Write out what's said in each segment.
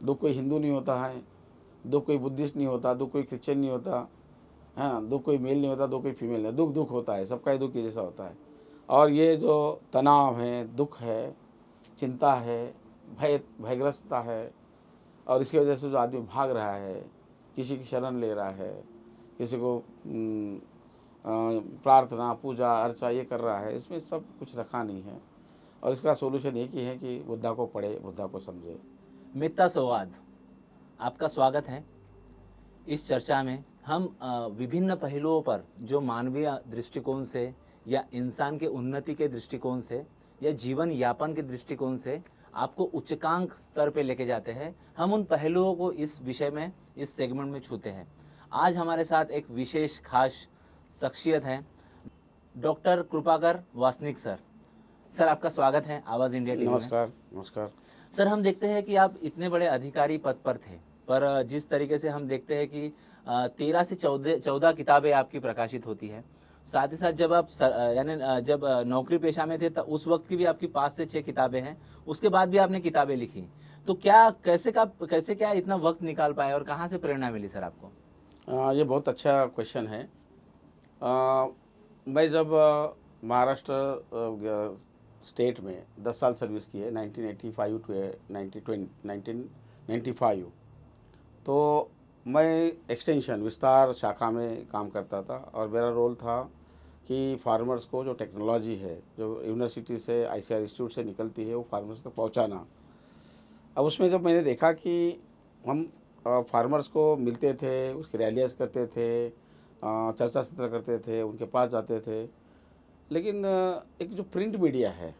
दुख कोई हिंदू नहीं होता है, दुख कोई बुद्धिस्ट नहीं होता, दुख कोई क्रिश्चियन नहीं होता, हाँ, दुख कोई मेल नहीं होता, दुख कोई फीमेल नहीं, दुख दुख होता है, सबका ही दुख एक जैसा होता है। और ये जो तनाव है, दुख है, चिंता है, भयग्रस्तता है, और इसकी वजह से जो आदमी भाग रहा है, किसी की शरण ले रहा है, किसी को प्रार्थना पूजा अर्चा ये कर रहा है, इसमें सब कुछ रखा नहीं है। और इसका सोल्यूशन एक ही है कि बुद्धा को पढ़े, बुद्धा को समझे। मित्ता संवाद, आपका स्वागत है। इस चर्चा में हम विभिन्न पहलुओं पर जो मानवीय दृष्टिकोण से या इंसान के उन्नति के दृष्टिकोण से या जीवन यापन के दृष्टिकोण से आपको उच्चांक स्तर पे लेके जाते हैं, हम उन पहलुओं को इस विषय में, इस सेगमेंट में छूते हैं। आज हमारे साथ एक विशेष खास शख्सियत है, डॉक्टर कृपाकर वासनिक सर। सर, आपका स्वागत है आवाज़ इंडिया टीवी में। नमस्कार। नमस्कार सर, हम देखते हैं कि आप इतने बड़े अधिकारी पद पर थे, पर जिस तरीके से हम देखते हैं कि 13 से 14 किताबें आपकी प्रकाशित होती है। साथ ही साथ जब आप जब नौकरी पेशा में थे, तब उस वक्त की भी आपकी 5 से 6 किताबें हैं। उसके बाद भी आपने किताबें लिखी। तो कैसे क्या इतना वक्त निकाल पाए और कहाँ से प्रेरणा मिली सर आपको? ये बहुत अच्छा क्वेश्चन है। मैं जब महाराष्ट्र स्टेट में 10 साल सर्विस की है, 1985 टू 1995, तो मैं एक्सटेंशन विस्तार शाखा में काम करता था। और मेरा रोल था कि फार्मर्स को जो टेक्नोलॉजी है, जो यूनिवर्सिटी से ICAR इंस्टीट्यूट से निकलती है, वो फार्मर्स तक पहुंचाना। अब उसमें जब मैंने देखा कि हम फार्मर्स को मिलते थे, उसकी रैलियाँ करते थे, चर्चा सत्र करते थे, उनके पास जाते थे, लेकिन एक जो प्रिंट मीडिया है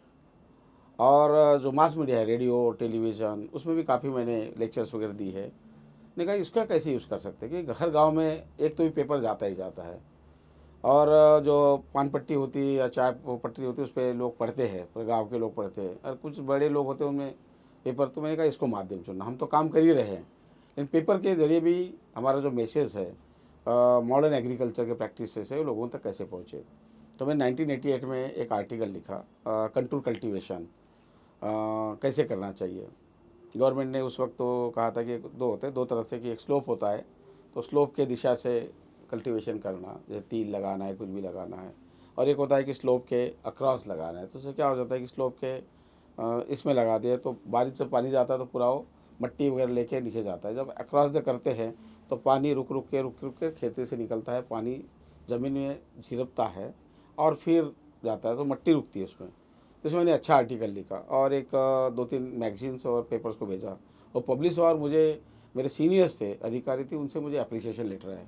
और जो मास मीडिया है, रेडियो टेलीविज़न, उसमें भी काफ़ी मैंने लेक्चर्स वगैरह दी है। मैंने कहा इसका कैसे यूज़ कर सकते हैं कि हर गांव में एक तो भी पेपर जाता ही जाता है, और जो पान पट्टी होती है या चाय पट्टी होती है उस पर लोग पढ़ते हैं, पूरे गाँव के लोग पढ़ते हैं, और कुछ बड़े लोग होते हैं उनमें पेपर। तो मैंने कहा इसको माध्यम चुनना, हम तो काम कर ही रहे हैं, लेकिन पेपर के ज़रिए भी हमारा जो मैसेज है मॉडर्न एग्रीकल्चर के प्रैक्टिस से लोगों तक कैसे पहुँचे। तो मैं 1988 में एक आर्टिकल लिखा, कंटूर कल्टीवेशन कैसे करना चाहिए। गवर्नमेंट ने उस वक्त तो कहा था कि दो होते हैं, दो तरह से, कि एक स्लोप होता है, तो स्लोप के दिशा से कल्टीवेशन करना, जैसे तिल लगाना है, कुछ भी लगाना है, और एक होता है कि स्लोप के अक्रॉस लगाना है। तो उससे क्या हो जाता है कि स्लोप के इसमें लगा दिया तो बारिश से पानी जाता है तो पूरा वो मट्टी वगैरह लेके नीचे जाता है। जब अक्रॉस जो करते हैं तो पानी रुक रुक के खेती से निकलता है, पानी ज़मीन में झिरकता है और फिर जाता है, तो मट्टी रुकती है उसमें। तो इसमें मैंने अच्छा आर्टिकल लिखा और एक 2-3 मैगजीन्स और पेपर्स को भेजा, और पब्लिश हुआ, और मुझे मेरे सीनियर्स थे, अधिकारी थे, उनसे मुझे अप्रिसिएशन लेटर आए।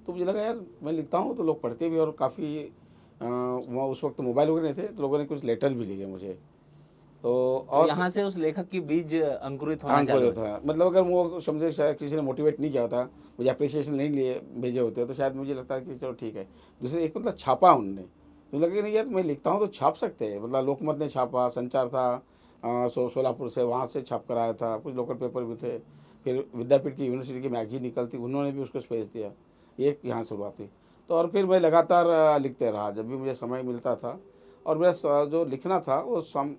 तो मुझे लगा यार मैं लिखता हूँ तो लोग पढ़ते भी, और काफ़ी वहाँ उस वक्त मोबाइल वगैरह नहीं थे, तो लोगों ने कुछ लेटर भी लिखे मुझे। तो और यहाँ से उस लेखक की बीज अंकुरित होना चालू अंकुरित था, मतलब अगर वो समझे, शायद किसी ने मोटिवेट नहीं किया होता, मुझे अप्रिसिएशन नहीं लिए भेजे होते, तो शायद मुझे लगता है कि चलो ठीक है। दूसरे एक मतलब छापा उनने, तो लगा कि नहीं यार मैं लिखता हूँ तो छाप सकते हैं। मतलब लोकमत ने छापा, संचार था सोलापुर से, वहाँ से छाप कराया था, कुछ लोकल पेपर भी थे, फिर विद्यापीठ की यूनिवर्सिटी की मैगजीन निकलती, उन्होंने भी उसको स्पेस दिया। ये यहाँ शुरुआत हुई। तो और फिर मैं लगातार लिखते रहा जब भी मुझे समय मिलता था। और मेरा जो लिखना था वो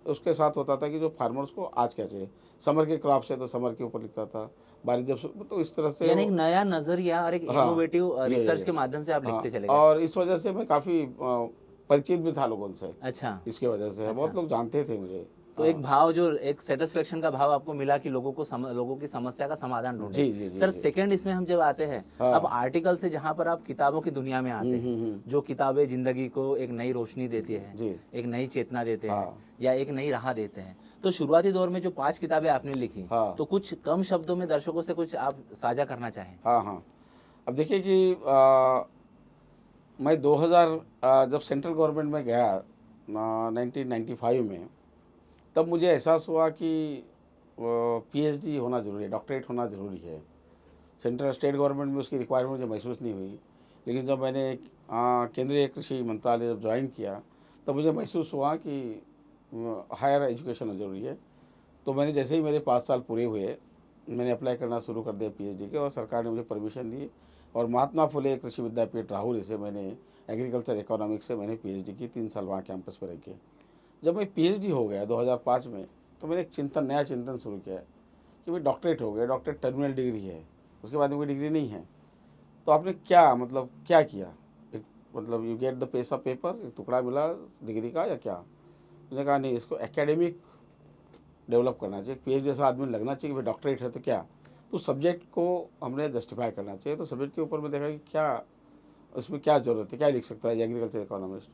उसके साथ होता था कि जो फार्मर्स को आज क्या चाहिए। समर के क्रॉप से तो समर के ऊपर लिखता था, बारिश जब, तो इस तरह से यानी एक नया नजरिया और एक हाँ, इनोवेटिव रिसर्च के माध्यम से आप हाँ। लिखते चले गए। और इस वजह से मैं काफ़ी परिचित भी था लोगों से। अच्छा। इसके वजह से बहुत लोग जानते थे मुझे। तो एक भाव, जो एक सेटिस्फेक्शन का भाव आपको मिला कि लोगों की समस्या का समाधान ढूंढे। जी जी जी सर, जी। सेकंड इसमें हम जब आते हैं, अब आर्टिकल से जहां पर आप किताबों की दुनिया में आते हैं, जो किताबें जिंदगी को एक नई रोशनी देती है, जी। एक नई चेतना देते हैं, हाँ। या एक नई राह देते हैं। तो शुरुआती दौर में जो 5 किताबें आपने लिखी, हाँ। तो कुछ कम शब्दों में दर्शकों से कुछ आप साझा करना चाहें? हाँ हाँ। अब देखिए कि मैं 2000 जब सेंट्रल गवर्नमेंट में गया 1995 में, तब मुझे एहसास हुआ कि PhD होना ज़रूरी है, डॉक्टरेट होना ज़रूरी है। सेंट्रल स्टेट गवर्नमेंट में उसकी रिक्वायरमेंट मुझे महसूस नहीं हुई, लेकिन जब मैंने केंद्रीय कृषि मंत्रालय जब ज्वाइन किया, तब मुझे महसूस हुआ कि हायर एजुकेशन ज़रूरी है। तो मैंने जैसे ही मेरे 5 साल पूरे हुए, मैंने अप्लाई करना शुरू कर दिया PhD के, और सरकार ने मुझे परमिशन दी, और महात्मा फुले कृषि विद्यापीठ राहुरी से मैंने एग्रीकल्चर इकोनॉमिक्स से मैंने PhD की, 3 साल वहाँ कैंपस पर रह के। जब मैं PhD हो गया 2005 में, तो मैंने एक नया चिंतन शुरू किया कि भाई डॉक्टरेट हो गया, डॉक्टरेट टर्मिनल डिग्री है, उसके बाद में कोई डिग्री नहीं है, तो आपने क्या मतलब क्या किया? एक मतलब you get the piece of paper, एक टुकड़ा मिला डिग्री का या क्या? उसने कहा नहीं, इसको एकेडमिक डेवलप करना चाहिए, पीएचडी जैसा आदमी लगना चाहिए, भाई डॉक्टरेट है तो क्या। तो सब्जेक्ट को हमने जस्टिफाई करना चाहिए, तो सब्जेक्ट के ऊपर में देखा कि क्या उसमें क्या ज़रूरत है, क्या लिख सकता है एग्रीकल्चर इकोनॉमिस्ट।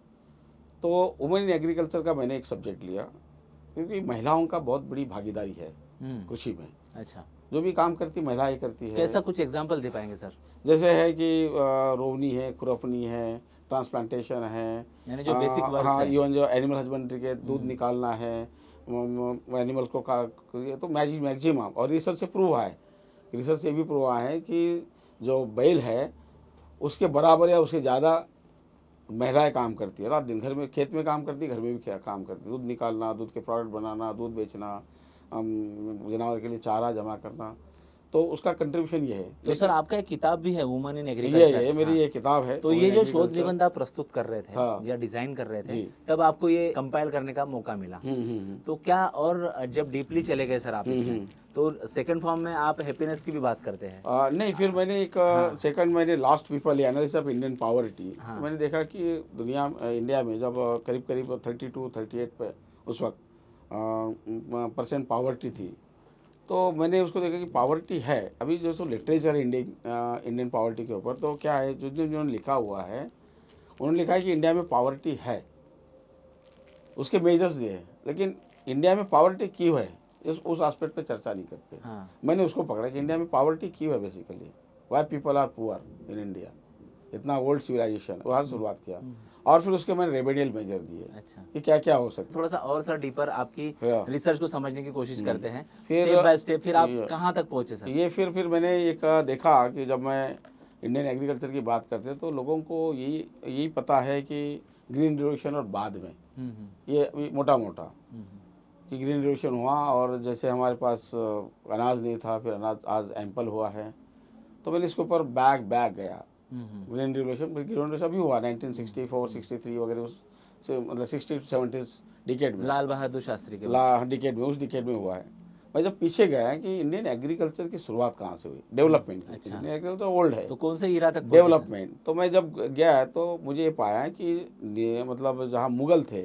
तो वुमेन इन एग्रीकल्चर का मैंने एक सब्जेक्ट लिया, क्योंकि महिलाओं का बहुत बड़ी भागीदारी है कृषि में। अच्छा, जो भी काम करती महिला ही करती है। कैसा कुछ एग्जांपल दे पाएंगे सर? जैसे है कि रोवनी है, खुरपनी है, ट्रांसप्लांटेशन है, यानी जो बेसिक वर्क्स हाँ, है। इवन जो एनिमल हस्बेंड्री के दूध निकालना है, एनिमल को का ये तो मैक्सिमम, और रिसर्च से प्रूव हुआ है, रिसर्च से भी प्रूव हुआ है कि जो बैल है उसके बराबर या उससे ज़्यादा महिलाएं काम करती है, रात दिन घर में खेत में काम करती है, घर में भी काम करती है, दूध निकालना, दूध के प्रोडक्ट बनाना, दूध बेचना, जानवर के लिए चारा जमा करना, तो उसका कंट्रीब्यूशन ये है। तो सर आपका एक किताब भी है वुमन इन ये एग्रीकल्चर, मेरी ये किताब है। तो ये जो शोध निबंध आप प्रस्तुत कर रहे थे हाँ। या डिजाइन कर रहे थे, जी। तब आपको ये कंपाइल करने का मौका मिला। तो क्या, और जब डीपली चले गए सर आप इसमें, तो सेकंड फॉर्म में आप हैप्पीनेस की भी बात करते हैं। नहीं, फिर मैंने एक सेकंड मैंने last people analysis of Indian poverty, मैंने देखा कि दुनिया इंडिया में जब करीब करीब 32-38 पे उस वक्त परसेंट पॉवर्टी थी, तो मैंने उसको देखा कि पॉवर्टी है। अभी जो लिटरेचर है इंडियन पॉवर्टी के ऊपर, तो क्या है जो जिन्होंने लिखा हुआ है, उन्होंने लिखा है कि इंडिया में पॉवर्टी है, उसके मेजर्स दिए हैं, लेकिन इंडिया में पॉवर्टी क्यों है उस एस्पेक्ट पे चर्चा नहीं करते। मैंने उसको पकड़ा कि इंडिया में पॉवर्टी क्यों है, basically why people are poor in India, इतना ओल्ड सिविलाइजेशन, वहाँ से शुरुआत किया, और फिर उसके मैंने रेमेडियल मेजर दिए। अच्छा, कि क्या क्या हो सकता है। थोड़ा सा और सर डीपर आपकी रिसर्च को समझने की कोशिश करते हैं, फिर स्टेप बाय स्टेप, फिर आप कहाँ तक पहुँचे सर? ये फिर मैंने एक देखा कि जब मैं इंडियन एग्रीकल्चर की बात करते हैं, तो लोगों को यही पता है कि ग्रीन रिवोल्यूशन और बाद में ये मोटा मोटा कि ग्रीन रिवोल्यूशन हुआ, और जैसे हमारे पास अनाज नहीं था, फिर अनाज आज एम्पल हुआ है, तो मैंने इसके ऊपर बैग गया। ग्रीन रिवोल्यूशन अभी हुआ 1964-63 वगैरह, उससे मतलब 60 to 70 डिकेड में, लाल बहादुर शास्त्री के डिकेड में, उस डिकेड में हुआ है। मैं जब पीछे गया कि इंडियन एग्रीकल्चर की शुरुआत कहाँ से हुई, डेवलपमेंट। अच्छा। इंडियन एग्रीकल्चर ओल्ड है, तो कौन से ईरा तक डेवलपमेंट। तो मैं जब गया तो मुझे ये पाया कि मतलब जहाँ मुगल थे,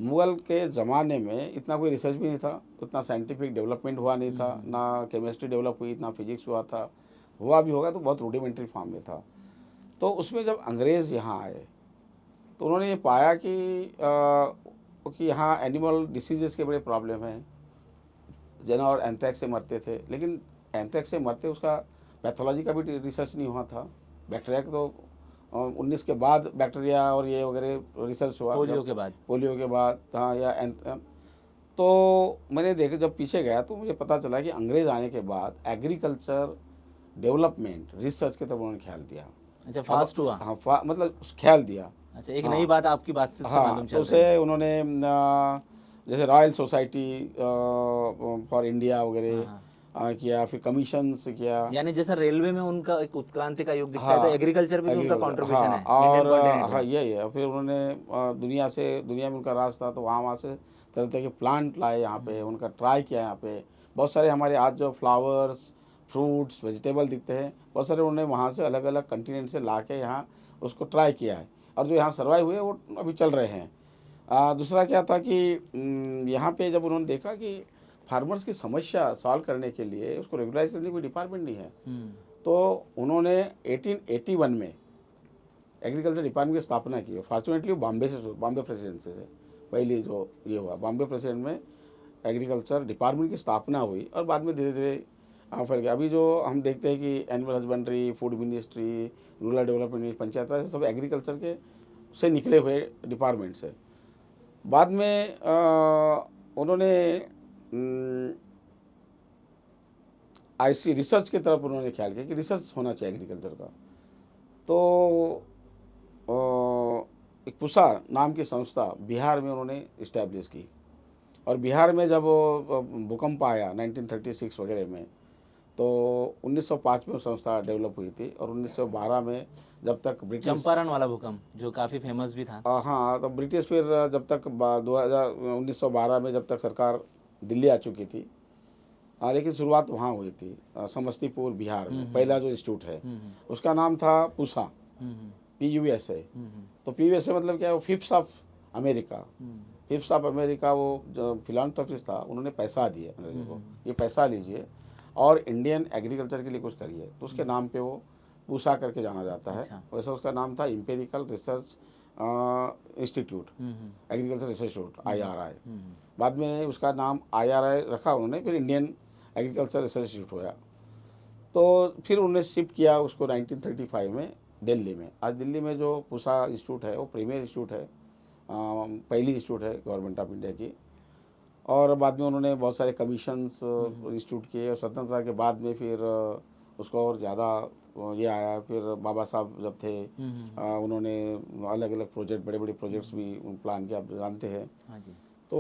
मुगल के ज़माने में इतना कोई रिसर्च भी नहीं था, उतना साइंटिफिक डेवलपमेंट हुआ नहीं था, ना केमिस्ट्री डेवलप हुई, ना फिजिक्स हुआ था, हुआ भी होगा तो बहुत रूडिमेंट्री फॉर्म में था। तो उसमें जब अंग्रेज़ यहाँ आए तो उन्होंने ये पाया कि यहाँ एनिमल डिसीजेस के बड़े प्रॉब्लम हैं, जानवर एंथ्रेक्स से मरते थे, लेकिन एंथ्रेक्स से मरते उसका पैथोलॉजी का भी रिसर्च नहीं हुआ था। बैक्टीरिया तो 19 के बाद बैक्टीरिया और ये वगैरह रिसर्च हुआ, पोलियो के बाद हाँ, या तो मैंने देखा जब पीछे गया तो मुझे पता चला कि अंग्रेज आने के बाद एग्रीकल्चर डेवलपमेंट रिसर्च की तरफ उन्होंने ख्याल दिया। अच्छा, फास्ट हुआ। हाँ, मतलब ख्याल दिया। अच्छा, एक नई बात आपकी बात से मालूम चल तो उसे उन्होंने जैसे रॉयल सोसाइटी फॉर इंडिया वगैरह किया, फिर कमीशन से किया, यानी जैसा रेलवे में उनका एक उत्क्रांति का योग दिखता है, तो एग्रीकल्चर में भी उनका कंट्रीब्यूशन है। और यही है। फिर उन्होंने दुनिया में उनका राज था, तो वहाँ से तरह तरह के प्लांट लाए यहाँ पे, उनका ट्राई किया यहाँ पे। बहुत सारे हमारे आज जो फ्लावर्स, फ्रूट्स, वेजिटेबल दिखते हैं, बहुत सारे उन्होंने वहाँ से अलग अलग कंटिनेंट से ला के यहाँ उसको ट्राई किया है, और जो यहाँ सर्वाइव हुए वो अभी चल रहे हैं। दूसरा क्या था कि यहाँ पे जब उन्होंने देखा कि फार्मर्स की समस्या सॉल्व करने के लिए उसको रेगुलाइज करने की कोई डिपार्टमेंट नहीं है, तो उन्होंने 1881 में एग्रीकल्चर डिपार्टमेंट की स्थापना की। फॉर्चुनेटली बॉम्बे प्रेसिडेंसी से पहले जो ये हुआ, बॉम्बे प्रेसिडेंट में एग्रीकल्चर डिपार्टमेंट की स्थापना हुई, और बाद में धीरे धीरे फैल गया। अभी जो हम देखते हैं कि animal husbandry, food ministry, rural development, panchayat raj, सब एग्रीकल्चर के से निकले हुए डिपार्टमेंट्स है। बाद में उन्होंने रिसर्च की तरफ उन्होंने ख्याल किया कि रिसर्च होना चाहिए एग्रीकल्चर का। तो एक पुसा नाम की संस्था बिहार में उन्होंने इस्टेब्लिश की, और बिहार में जब भूकंप आया 1936 वगैरह में, तो 1905 में संस्था डेवलप हुई थी, और 1912 में जब तक ब्रिटिश, चंपारण वाला भूकंप जो काफ़ी फेमस भी था, हाँ, तो ब्रिटिश फिर जब तक 1912 में जब तक सरकार दिल्ली आ चुकी थी, लेकिन शुरुआत वहाँ हुई थी समस्तीपुर बिहार में। पहला जो इंस्टीट्यूट है उसका नाम था पूसा, PUSA। तो PUSA मतलब क्या है, वो fifth of America, fifth of America. वो जो फिलांथ्रोपिस्ट था, उन्होंने पैसा दिया अंग्रेजों को, ये पैसा लीजिए और इंडियन एग्रीकल्चर के लिए कुछ करिए। तो उसके नाम पे वो पूसा करके जाना जाता है। अच्छा। वैसे उसका नाम था empirical research institute, agriculture research institute, IRI। बाद में उसका नाम IRI रखा उन्होंने, फिर इंडियन एग्रीकल्चर रिसर्च इंस्टीट्यूट हुआ। तो फिर उन्होंने शिफ्ट किया उसको 1935 में दिल्ली में। आज दिल्ली में जो पूसा इंस्टीट्यूट है वो प्रीमियर इंस्टीट्यूट है, पहली इंस्टीट्यूट है गवर्नमेंट ऑफ इंडिया की। और बाद में उन्होंने बहुत सारे कमीशंस इंस्टीट्यूट किए, और स्वतंत्रता के बाद में फिर उसको और ज़्यादा ये आया। फिर बाबा साहब जब थे उन्होंने अलग अलग प्रोजेक्ट, बड़े बड़े प्रोजेक्ट्स भी प्लान किया, आप जानते हैं। हाँ जी। तो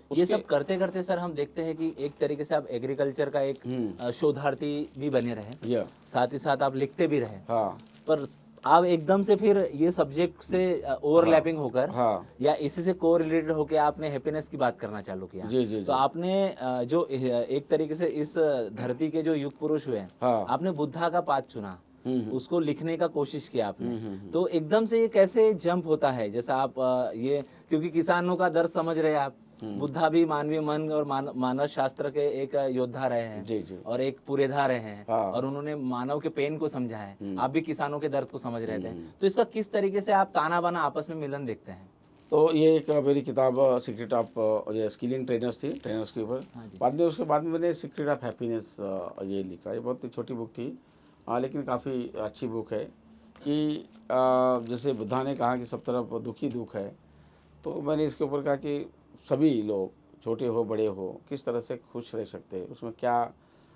ये उसके सब करते करते सर हम देखते हैं कि एक तरीके से आप एग्रीकल्चर का एक शोधार्थी भी बने रहे, या साथ ही साथ आप लिखते भी रहे, हाँ पर आप एकदम से फिर ये सब्जेक्ट से ओवरलैपिंग होकर हाँ या इसी से को रिलेटेड होकर आपने हैप्पीनेस की बात करना चालू किया। जी जी तो जी आपने जो एक तरीके से इस धरती के जो युग पुरुष हुए, हाँ आपने बुद्धा का पाथ चुना, हम्म, उसको लिखने का कोशिश किया आपने। हम्म। तो एकदम से ये कैसे जंप होता है, जैसा आप ये, क्योंकि किसानों का दर्द समझ रहे हैं आप, बुद्धा भी मानवीय मन और मानव शास्त्र के एक योद्धा रहे हैं जी जी और एक पुरेधा रहे हैं, हाँ। और उन्होंने मानव के पेन को समझा है। आप भी किसानों के दर्द को समझ रहे थे, तो इसका किस तरीके से आप ताना बाना आपस में मिलन देखते हैं? तो ये एक मेरी किताब सीक्रेट ऑफ ये स्किलिंग ट्रेनर्स थी, ट्रेनर्स के ऊपर। हाँ जी। बाद में उसके बाद में मैंने सीक्रेट ऑफ हैप्पीनेस ये लिखा। ये बहुत ही छोटी बुक थी, लेकिन काफ़ी अच्छी बुक है। कि जैसे बुद्धा ने कहा कि सब तरफ दुखी दुख है, तो मैंने इसके ऊपर कहा कि सभी लोग, छोटे हो बड़े हो, किस तरह से खुश रह सकते हैं, उसमें क्या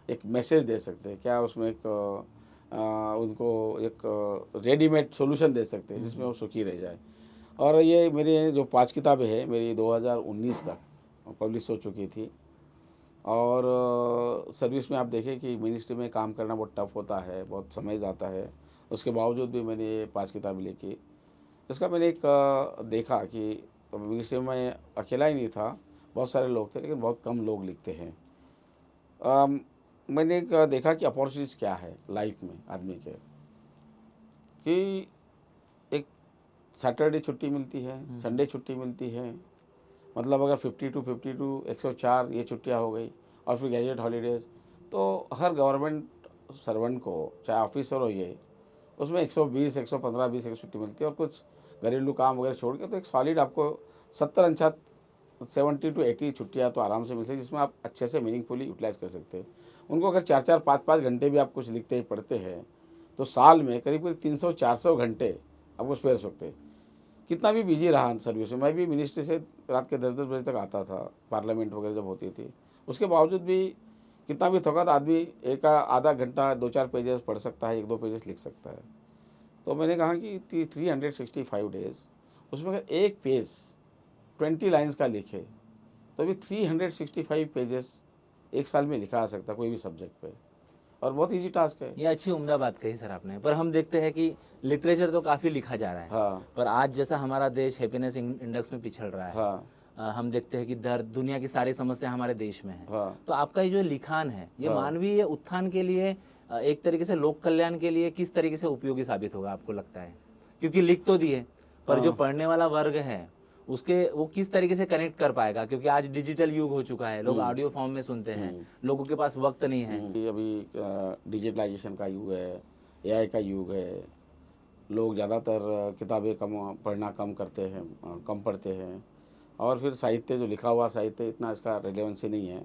एक मैसेज दे सकते हैं, क्या उसमें एक उनको एक रेडीमेड सॉल्यूशन दे सकते हैं जिसमें वो सुखी रह जाए। और ये मेरी जो 5 किताबें हैं मेरी 2019 तक पब्लिश हो चुकी थी। और सर्विस में आप देखें कि मिनिस्ट्री में काम करना बहुत टफ होता है, बहुत समय जाता है, उसके बावजूद भी मैंने ये 5 किताबें लिखी। इसका मैंने एक देखा कि मिनिस्ट्री में अकेला ही नहीं था, बहुत सारे लोग थे, लेकिन बहुत कम लोग लिखते हैं। मैंने एक देखा कि अपॉर्चुनिटीज़ क्या है लाइफ में आदमी के, कि एक सैटरडे छुट्टी मिलती है, संडे छुट्टी मिलती है, मतलब अगर 52 104 ये छुट्टियां हो गई, और फिर गैजेट हॉलीडेज़। तो हर गवर्नमेंट सर्वेंट को, चाहे ऑफिसर हो ये, उसमें 120 115 20 एक छुट्टी मिलती है। और कुछ घरेलू काम वगैरह छोड़ के तो एक सॉलिड आपको 70 to 80 छुट्टियाँ तो आराम से मिलती है, जिसमें आप अच्छे से मीनिंगफुली यूटिलाइज कर सकते हैं उनको। अगर 4 5 घंटे भी आप कुछ लिखते ही पढ़ते हैं, तो साल में करीब 300-400 घंटे आपको स्पेयर सकते हैं। कितना भी बिजी रहा सर्विस में, मैं भी मिनिस्ट्री से रात के 10-10 बजे तक आता था, पार्लियामेंट वगैरह जब होती थी, उसके बावजूद भी कितना भी थका तो आदमी एक आधा घंटा 2-4 पेजेस पढ़ सकता है, 1-2 पेजेस लिख सकता है। तो मैंने कहा कि 365 डेज, उसमें अगर एक पेज 20 लाइन्स का लिखे तो भी 365 पेजेस एक साल में लिखा जा सकता है कोई भी सब्जेक्ट पे, और बहुत इजी टास्क है। ये अच्छी उम्दा बात कही सर आपने। पर हम देखते हैं कि लिटरेचर तो काफ़ी लिखा जा रहा है, हाँ पर आज जैसा हमारा देश हैप्पीनेस इंडेक्स में पिछड़ रहा है, हाँ हम देखते हैं कि दर्द, दुनिया की सारी समस्या हमारे देश में है। हाँ तो आपका ये जो लिखान है, ये हाँ। मानवीय उत्थान के लिए, एक तरीके से लोक कल्याण के लिए किस तरीके से उपयोगी साबित होगा आपको लगता है? क्योंकि लिख तो दिए, पर जो पढ़ने वाला वर्ग है उसके, वो किस तरीके से कनेक्ट कर पाएगा? क्योंकि आज डिजिटल युग हो चुका है, लोग ऑडियो फॉर्म में सुनते हैं, लोगों के पास वक्त नहीं है। अभी डिजिटलाइजेशन का युग है, AI का युग है, लोग ज़्यादातर किताबें पढ़ना कम करते हैं, कम पढ़ते हैं। और फिर साहित्य, जो लिखा हुआ साहित्य, इतना इसका रेलेवेंसी नहीं है।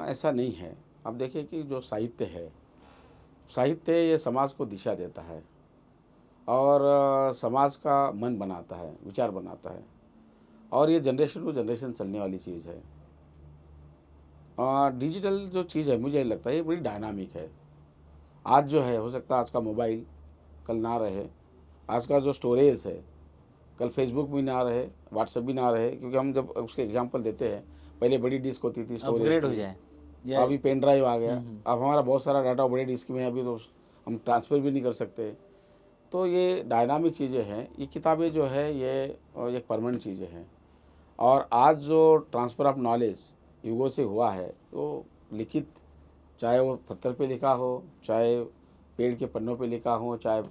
ऐसा नहीं है। अब देखिए कि जो साहित्य है, साहित्य ये समाज को दिशा देता है और समाज का मन बनाता है, विचार बनाता है, और ये जनरेशन टू जनरेशन चलने वाली चीज़ है। डिजिटल जो चीज़ है, मुझे लगता है ये बड़ी डायनामिक है। आज जो है, हो सकता है आज का मोबाइल कल ना रहे, आज का जो स्टोरेज है कल फेसबुक भी ना रहे, व्हाट्सएप भी ना रहे। क्योंकि हम जब उसके एग्जांपल देते हैं, पहले बड़ी डिस्क होती थी स्टोरेज अपग्रेड हो की, जाए, अभी पेन ड्राइव आ गया। अब हमारा बहुत सारा डाटा बड़े डिस्क में है, अभी तो हम ट्रांसफ़र भी नहीं कर सकते। तो ये डायनामिक चीज़ें हैं। ये किताबें जो है ये एक परमानेंट चीज़ें हैं। और आज जो ट्रांसफ़र ऑफ नॉलेज युगों से हुआ है, तो लिखित, चाहे वो पत्थर पे लिखा हो, चाहे पेड़ के पन्नों पे लिखा हो, चाहे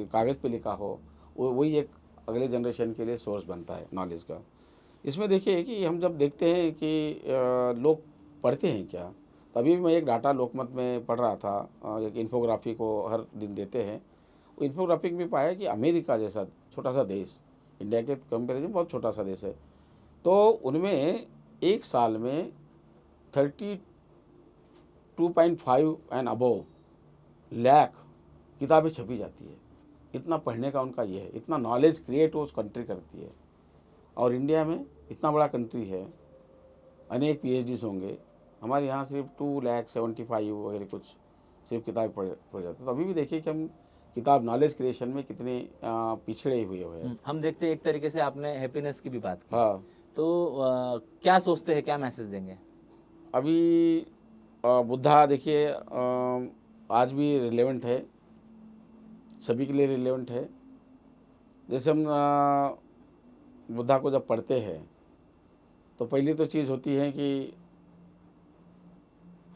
कागज़ पे लिखा हो, वो वही एक अगले जनरेशन के लिए सोर्स बनता है नॉलेज का। इसमें देखिए कि हम जब देखते हैं कि लोग पढ़ते हैं क्या, तो अभी भी मैं एक डाटा लोकमत में पढ़ रहा था, एक इन्फोग्राफी को हर दिन देते हैं। वो इन्फोग्राफिक में पाया कि अमेरिका जैसा छोटा सा देश, इंडिया के कंपेरिजन में बहुत छोटा सा देश है, तो उनमें एक साल में 32.5 एंड अबोव लाख किताबें छपी जाती है। इतना पढ़ने का उनका ये है, इतना नॉलेज क्रिएट उस कंट्री करती है। और इंडिया में इतना बड़ा कंट्री है, अनेक पीएचडीज होंगे, हमारे यहाँ सिर्फ 2,75,000 वगैरह कुछ सिर्फ किताब पढ़ जाते। तो अभी भी देखिए कि हम किताब नॉलेज क्रिएशन में कितने पिछड़े हुए हैं। हम देखते हैं एक तरीके से आपने हैप्पीनेस की भी बात की, हाँ, तो क्या सोचते हैं, क्या मैसेज देंगे? अभी बुद्धा देखिए आज भी रिलेवेंट है, सभी के लिए रिलेवेंट है। जैसे हम बुद्धा को जब पढ़ते हैं तो पहली तो चीज़ होती है कि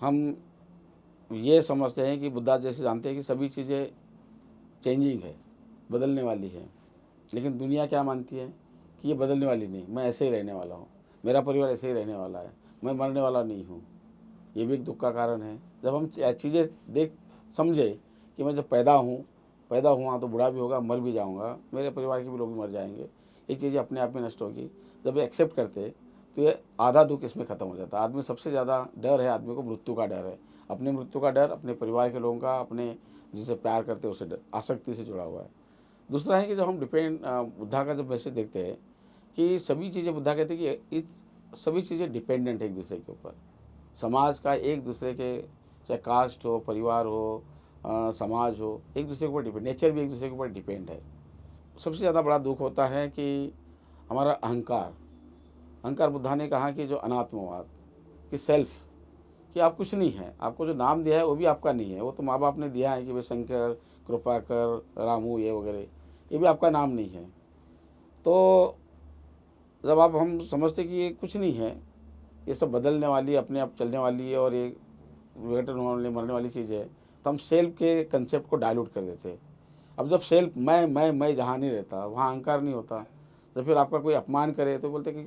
हम ये समझते हैं कि बुद्धा जैसे जानते हैं कि सभी चीज़ें चेंजिंग है, बदलने वाली है, लेकिन दुनिया क्या मानती है कि ये बदलने वाली नहीं, मैं ऐसे ही रहने वाला हूँ, मेरा परिवार ऐसे ही रहने वाला है, मैं मरने वाला नहीं हूँ। ये भी एक दुख का कारण है। जब हम चीज़ें देख समझे कि मैं जब पैदा हुआ तो बूढ़ा भी होगा, मर भी जाऊँगा, मेरे परिवार के भी लोग भी मर जाएंगे, ये चीज़ें अपने आप में नष्ट होगी, जब एक्सेप्ट करते तो ये आधा दुख इसमें ख़त्म हो जाता है। आदमी सबसे ज़्यादा डर है, आदमी को मृत्यु का डर है, अपनी मृत्यु का डर, अपने परिवार के लोगों का, अपने जिसे प्यार करते हैं उससे डर, आसक्ति से जुड़ा हुआ है। दूसरा है कि जब हम बुद्धा का जब वैसे देखते हैं कि सभी चीज़ें, बुद्धा कहते हैं कि इस सभी चीज़ें डिपेंडेंट है एक दूसरे के ऊपर। समाज का एक दूसरे के, चाहे कास्ट हो, परिवार हो, समाज हो, एक दूसरे के ऊपर डिपेंड, नेचर भी एक दूसरे के ऊपर डिपेंड है। सबसे ज़्यादा बड़ा दुख होता है कि हमारा अहंकार बुद्धा ने कहा कि जो अनात्मवाद, कि सेल्फ, कि आप कुछ नहीं है, आपको जो नाम दिया है वो भी आपका नहीं है, वो तो माँ बाप ने दिया है कि भाई शंकर, कृपाकर, रामू, ये वगैरह, ये भी आपका नाम नहीं है। तो जब आप हम समझते कि ये कुछ नहीं है, ये सब बदलने वाली, अपने आप चलने वाली है और ये विघटन होने मरने वाली चीज़ है, तो हम सेल्फ के कंसेप्ट को डायलूट कर देते हैं। अब जब सेल्फ मैं जहाँ नहीं रहता वहाँ अहंकार नहीं होता, तो फिर आपका कोई अपमान करे तो बोलते कि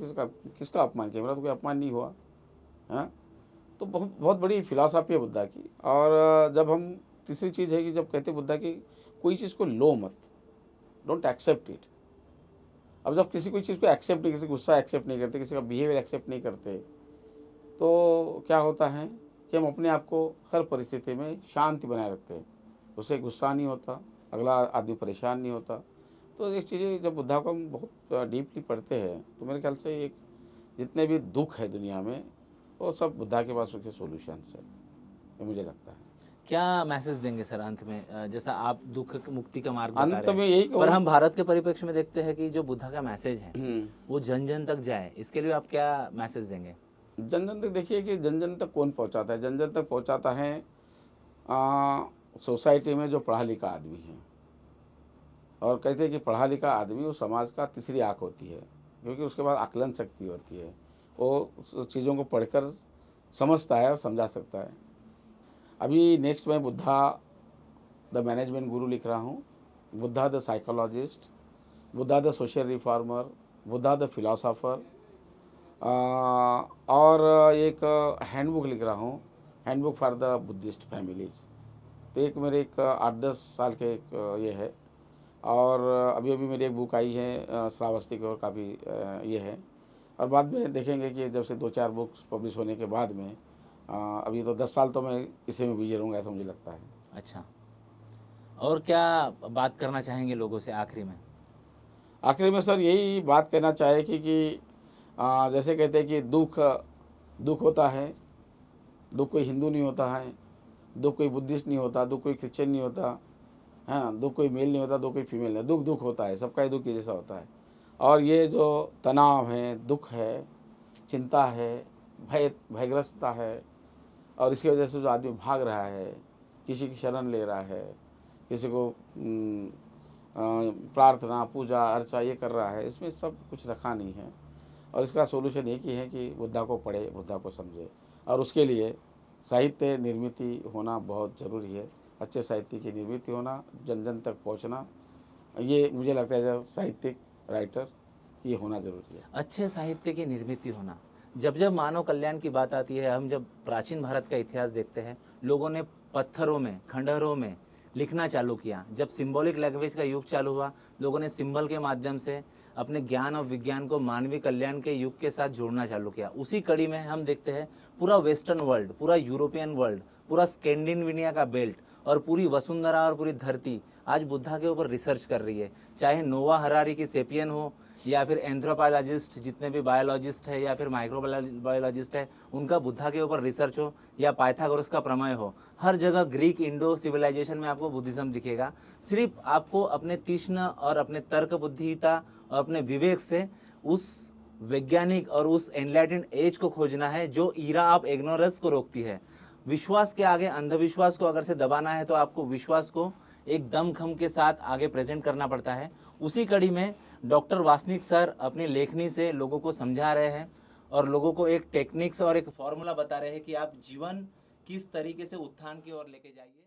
किसका अपमान किया, मेरा तो कोई अपमान नहीं हुआ। हाँ, तो बहुत बहुत बड़ी फिलॉसफी है बुद्धा की। और जब हम तीसरी चीज़ है कि जब कहते बुद्धा कि कोई चीज़ को लो मत, डोंट एक्सेप्ट इट। अब जब किसी कोई चीज़ को एक्सेप्ट नहीं, किसी गुस्सा एक्सेप्ट नहीं करते, किसी का बिहेवियर एक्सेप्ट नहीं करते, तो क्या होता है कि हम अपने आप को हर परिस्थिति में शांति बनाए रखते हैं, उससे गुस्सा नहीं होता, अगला आदमी परेशान नहीं होता। तो ये चीज़ें जब बुद्धा को हम बहुत डीपली पढ़ते हैं तो मेरे ख्याल से एक जितने भी दुख है दुनिया में वो सब बुद्धा के पास उसके सॉल्यूशंस है, ये मुझे लगता है। क्या मैसेज देंगे सर अंत में? जैसा आप दुख मुक्ति का मार्ग बता अंत रहे में हैं, यही पर हम भारत के परिप्रेक्ष्य में देखते हैं कि जो बुद्धा का मैसेज है कहूँ, वो जन जन तक जाए, इसके लिए आप क्या मैसेज देंगे? जन जन तक देखिए कि जन जन तक कौन पहुंचाता है, जन जन तक पहुंचाता है सोसाइटी में जो पढ़ा लिखा आदमी है। और कहते हैं कि पढ़ा लिखा आदमी वो समाज का तीसरी आँख होती है, क्योंकि उसके पास आकलन शक्ति होती है, वो चीज़ों को पढ़कर समझता है और समझा सकता है। अभी नेक्स्ट मैं बुद्धा द मैनेजमेंट गुरु लिख रहा हूँ, Buddha the psychologist, Buddha the social reformer, Buddha the philosopher, और एक हैंडबुक लिख रहा हूँ, handbook for the Buddhist families. तो एक मेरे एक 8-10 साल के एक ये है। और अभी अभी मेरी एक बुक आई है श्रावस्ती की, और काफ़ी ये है। और बाद में देखेंगे कि जब से 2-4 बुक्स पब्लिश होने के बाद में अभी तो 10 साल तो मैं इसी में बिजी रहूँगा, ऐसा मुझे लगता है। अच्छा, और क्या बात करना चाहेंगे लोगों से आखिरी में? आखिर में सर यही बात कहना चाहे कि जैसे कहते हैं कि दुख होता है, दुख कोई हिंदू नहीं होता है, दुख कोई बुद्धिस्ट नहीं होता, दुख कोई क्रिश्चियन नहीं होता, हाँ, दुख कोई मेल नहीं होता, दुख कोई फीमेल नहीं, दुख होता है, सबका ही दुख ही जैसा होता है। और ये जो तनाव है, दुख है, चिंता है, भयग्रस्तता है, और इसकी वजह से जो आदमी भाग रहा है, किसी की शरण ले रहा है, किसी को प्रार्थना, पूजा, अर्चा ये कर रहा है, इसमें सब कुछ रखा नहीं है। और इसका सोल्यूशन एक ही है कि बुद्धा को पढ़े, बुद्धा को समझे, और उसके लिए साहित्य निर्मिति होना बहुत ज़रूरी है। अच्छे साहित्य की निर्मिति होना, जन जन तक पहुंचना, ये मुझे लगता है जब साहित्यिक राइटर ये होना ज़रूरी है। अच्छे साहित्य की निर्मिति होना। जब जब मानव कल्याण की बात आती है, हम जब प्राचीन भारत का इतिहास देखते हैं, लोगों ने पत्थरों में, खंडहरों में लिखना चालू किया। जब सिंबॉलिक लैंग्वेज का युग चालू हुआ, लोगों ने सिंबल के माध्यम से अपने ज्ञान और विज्ञान को मानवीय कल्याण के युग के साथ जोड़ना चालू किया। उसी कड़ी में हम देखते हैं पूरा वेस्टर्न वर्ल्ड, पूरा यूरोपियन वर्ल्ड, पूरा स्कैंडिनेविया का बेल्ट और पूरी वसुंधरा और पूरी धरती आज बुद्धा के ऊपर रिसर्च कर रही है। चाहे नोवा हरारी की सेपियन हो, या फिर एंथ्रोपोलॉजिस्ट जितने भी बायोलॉजिस्ट है, या फिर माइक्रोबायोलॉजिस्ट है, उनका बुद्धा के ऊपर रिसर्च हो, या पाइथागोरस का प्रमेय हो, हर जगह ग्रीक इंडो सिविलाइजेशन में आपको बुद्धिज्म दिखेगा। सिर्फ आपको अपने तीक्ष्ण और अपने तर्क बुद्धिता और अपने विवेक से उस वैज्ञानिक और उस एनलाइटेंड एज को खोजना है जो ईरा आप इग्नोरेंस को रोकती है। विश्वास के आगे अंधविश्वास को अगर से दबाना है तो आपको विश्वास को एक दमखम के साथ आगे प्रेजेंट करना पड़ता है। उसी कड़ी में डॉक्टर वासनिक सर अपनी लेखनी से लोगों को समझा रहे हैं और लोगों को एक टेक्निक्स और एक फॉर्मूला बता रहे हैं कि आप जीवन किस तरीके से उत्थान की ओर लेके जाइए।